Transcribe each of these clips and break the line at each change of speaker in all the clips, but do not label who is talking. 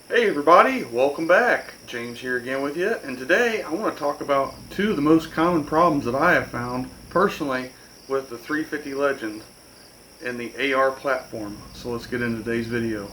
Hey everybody, welcome back. James here again with you, and today I want to talk about two of the most common problems that I have found personally with the 350 Legend and the AR platform. So let's get into today's video.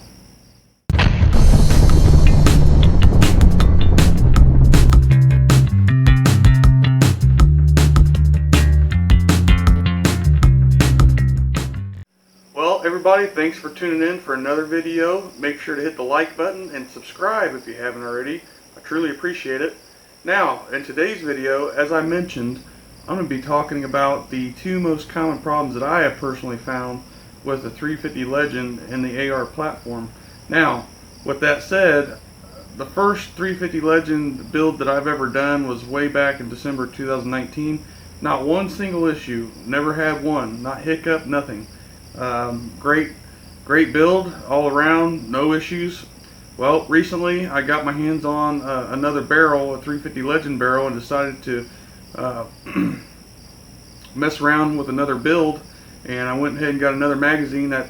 Well, everybody, thanks for tuning in for another video. Make sure to hit the like button and subscribe if you haven't already. I truly appreciate it. Now, in today's video, as I mentioned, I'm going to be talking about the two most common problems that I have personally found with the 350 Legend and the AR platform. Now, with that said, the first 350 Legend build that I've ever done was way back in December 2019. Not one single issue, never had one, not hiccup, nothing. Great build all around, no issues. Well, recently I got my hands on another barrel, a 350 Legend barrel, and decided to mess around with another build, and I went ahead and got another magazine that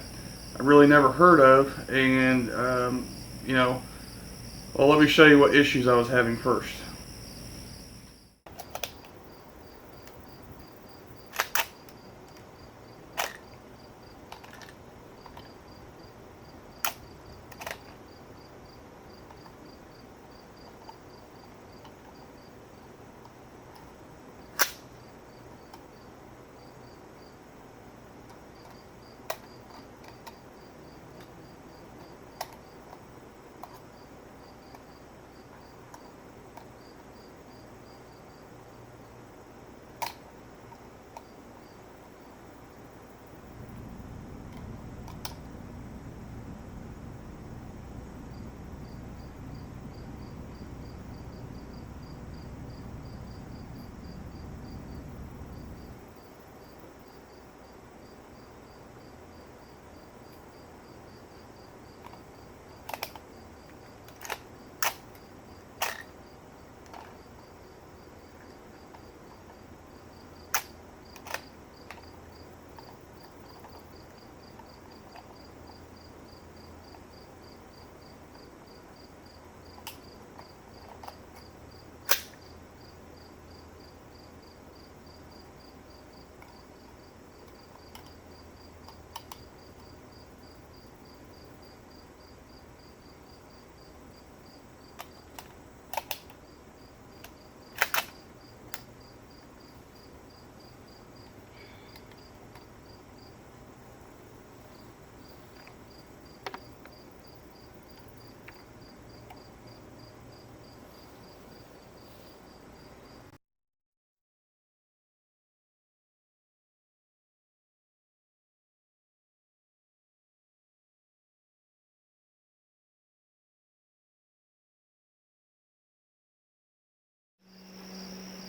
I really never heard of, and well, let me show you what issues I was having first.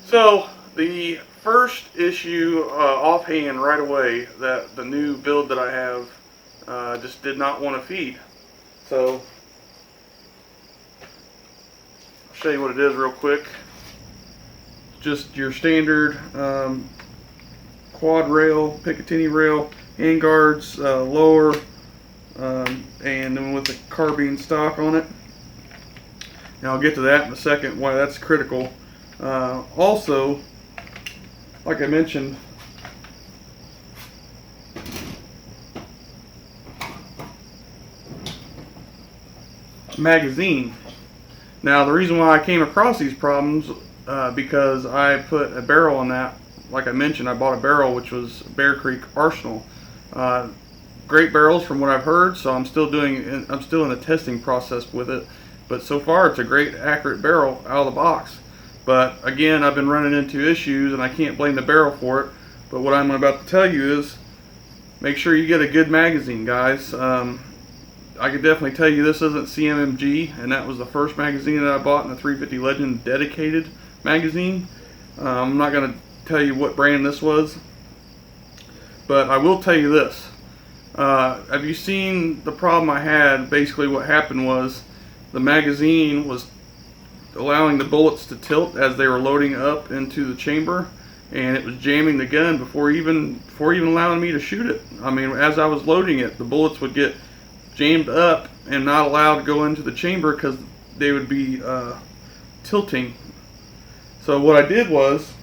So the first issue offhand right away, that the new build that I have just did not want to feed. So I'll show you what it is real quick. Just your standard quad rail, Picatinny rail, hand guards, lower, and then with the carbine stock on it. Now I'll get to that in a second, why that's critical. Also, like I mentioned, magazine. Now the reason why I came across these problems because I put a barrel on that. Like I mentioned, I bought a barrel which was Bear Creek Arsenal. Great barrels from what I've heard, so I'm still in the testing process with it. But so far it's a great accurate barrel out of the box. But again, I've been running into issues, and I can't blame the barrel for it. But what I'm about to tell you is, make sure you get a good magazine, guys. I could definitely tell you this isn't CMMG, and that was the first magazine that I bought in the 350 Legend dedicated magazine. I'm not going to tell you what brand this was, but I will tell you this. Have you seen the problem I had? Basically what happened was the magazine was allowing the bullets to tilt as they were loading up into the chamber, and it was jamming the gun before even allowing me to shoot it. I mean, as I was loading it, the bullets would get jammed up and not allowed to go into the chamber because they would be tilting. So what I did was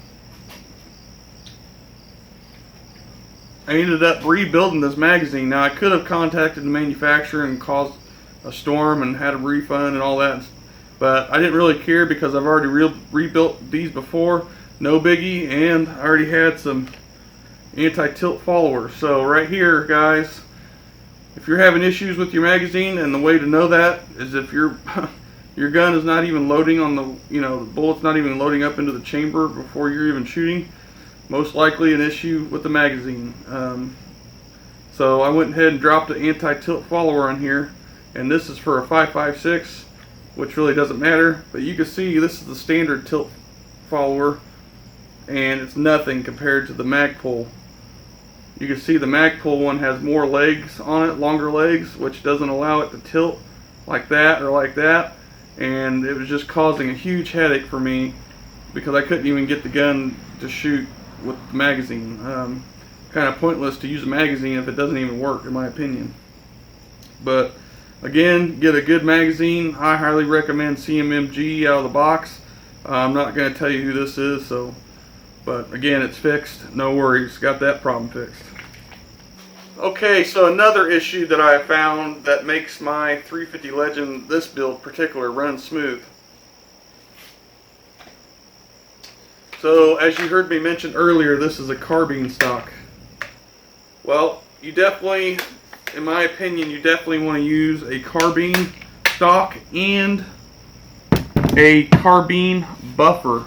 I ended up rebuilding this magazine. Now I could have contacted the manufacturer and caused a storm and had a refund and all that, but I didn't really care because I've already rebuilt these before, no biggie, and I already had some anti-tilt followers. So right here, guys, if you're having issues with your magazine, and the way to know that is if your gun is not even loading on the, the bullet's not even loading up into the chamber before you're even shooting, most likely an issue with the magazine. So I went ahead and dropped an anti-tilt follower on here, and this is for a 5.56, which really doesn't matter, but you can see this is the standard tilt follower, and it's nothing compared to the Magpul. You can see the Magpul one has more legs on it, longer legs, which doesn't allow it to tilt like that or like that, and it was just causing a huge headache for me because I couldn't even get the gun to shoot with the magazine. Kind of pointless to use a magazine if it doesn't even work, in my opinion. But again, get a good magazine. I highly recommend CMMG out of the box. I'm not going to tell you who this is, but again, it's fixed. No worries, got that problem fixed. Okay, so another issue that I found that makes my 350 Legend, this build particular, run smooth. So as you heard me mention earlier, this is a carbine stock. Well, you definitely, in my opinion, you definitely want to use a carbine stock and a carbine buffer.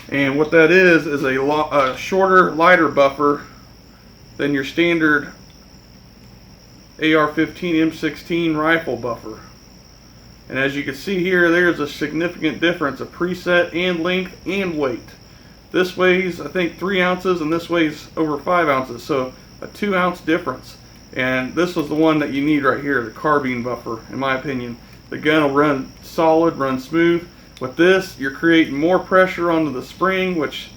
And what that is a shorter, lighter buffer than your standard AR-15 M16 rifle buffer. And as you can see here, there's a significant difference of preset and length and weight. This weighs, I think, 3 ounces, and this weighs over 5 ounces, so a 2-ounce difference. And this was the one that you need right here, the carbine buffer, in my opinion. The gun will run solid, run smooth. With this, you're creating more pressure onto the spring, which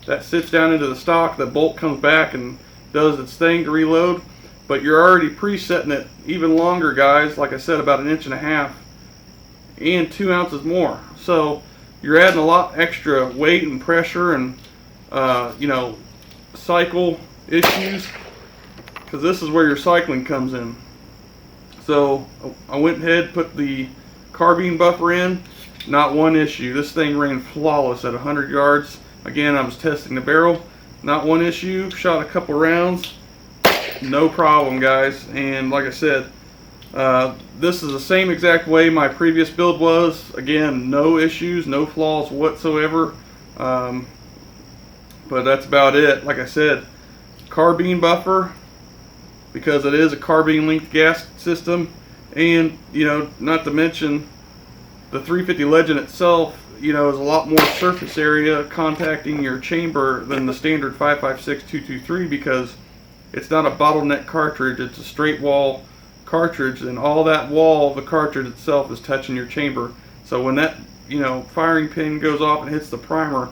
that sits down into the stock. The bolt comes back and does its thing to reload. But you're already presetting it even longer, guys. Like I said, about 1.5 inches and 2 ounces more. So you're adding a lot extra weight and pressure and cycle issues, because this is where your cycling comes in. So I went ahead, put the carbine buffer in. Not one issue. This thing ran flawless at 100 yards. Again, I was testing the barrel. Not one issue. Shot a couple rounds. No problem, guys. And like I said, this is the same exact way my previous build was. Again, no issues, no flaws whatsoever. But that's about it. Like I said, carbine buffer, because it is a carbine linked gas system. And, not to mention, the 350 Legend itself, is a lot more surface area contacting your chamber than the standard 5.56 223, because it's not a bottleneck cartridge. It's a straight wall cartridge, and all that wall of the cartridge itself is touching your chamber. So when that firing pin goes off and hits the primer,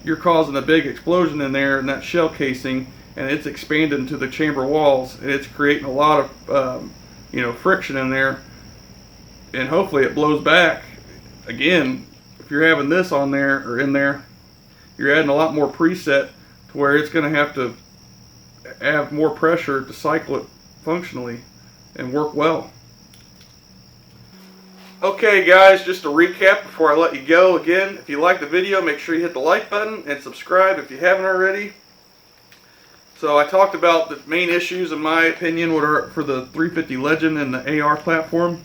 you're causing a big explosion in there in that shell casing, and it's expanding to the chamber walls, and it's creating a lot of friction in there, and hopefully it blows back. Again, if you're having this on there or in there, you're adding a lot more preset to where it's going to have more pressure to cycle it functionally and work well. Okay guys, just a recap before I let you go. Again, if you like the video, make sure you hit the like button and subscribe if you haven't already. So I talked about the main issues, in my opinion, what are for the 350 Legend and the AR platform.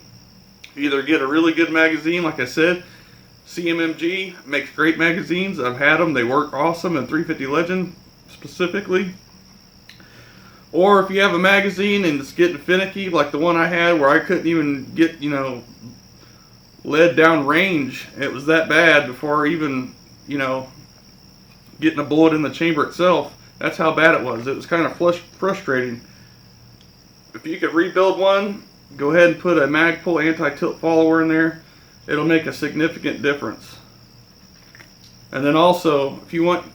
Either get a really good magazine, like I said, CMMG makes great magazines. I've had them, they work awesome, and 350 Legend specifically. Or if you have a magazine and it's getting finicky, like the one I had where I couldn't even get, lead down range. It was that bad before even, getting a bullet in the chamber itself. That's how bad it was. It was kind of frustrating. If you could rebuild one, go ahead and put a Magpul anti-tilt follower in there. It'll make a significant difference. And then also, if you want,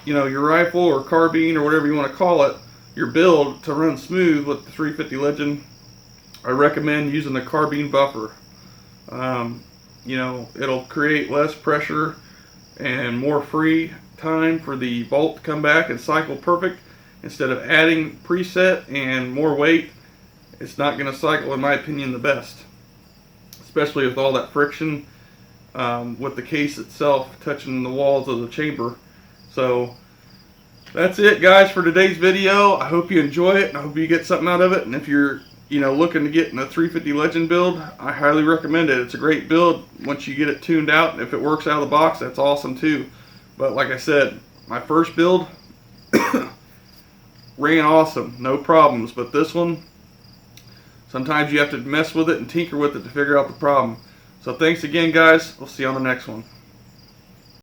your rifle or carbine or whatever you want to call it, your build to run smooth with the 350 Legend, I recommend using the carbine buffer. You know, it'll create less pressure and more free time for the bolt to come back and cycle perfect. Instead of adding preset and more weight, it's not going to cycle, in my opinion, the best. Especially with all that friction with the case itself touching the walls of the chamber. So that's it, guys, for today's video. I hope you enjoy it and I hope you get something out of it. And if you're looking to get in a 350 Legend build, I highly recommend it. It's a great build once you get it tuned out. And if it works out of the box, that's awesome too. But like I said, my first build ran awesome, no problems. But this one, sometimes you have to mess with it and tinker with it to figure out the problem. So thanks again, guys. We'll see you on the next one.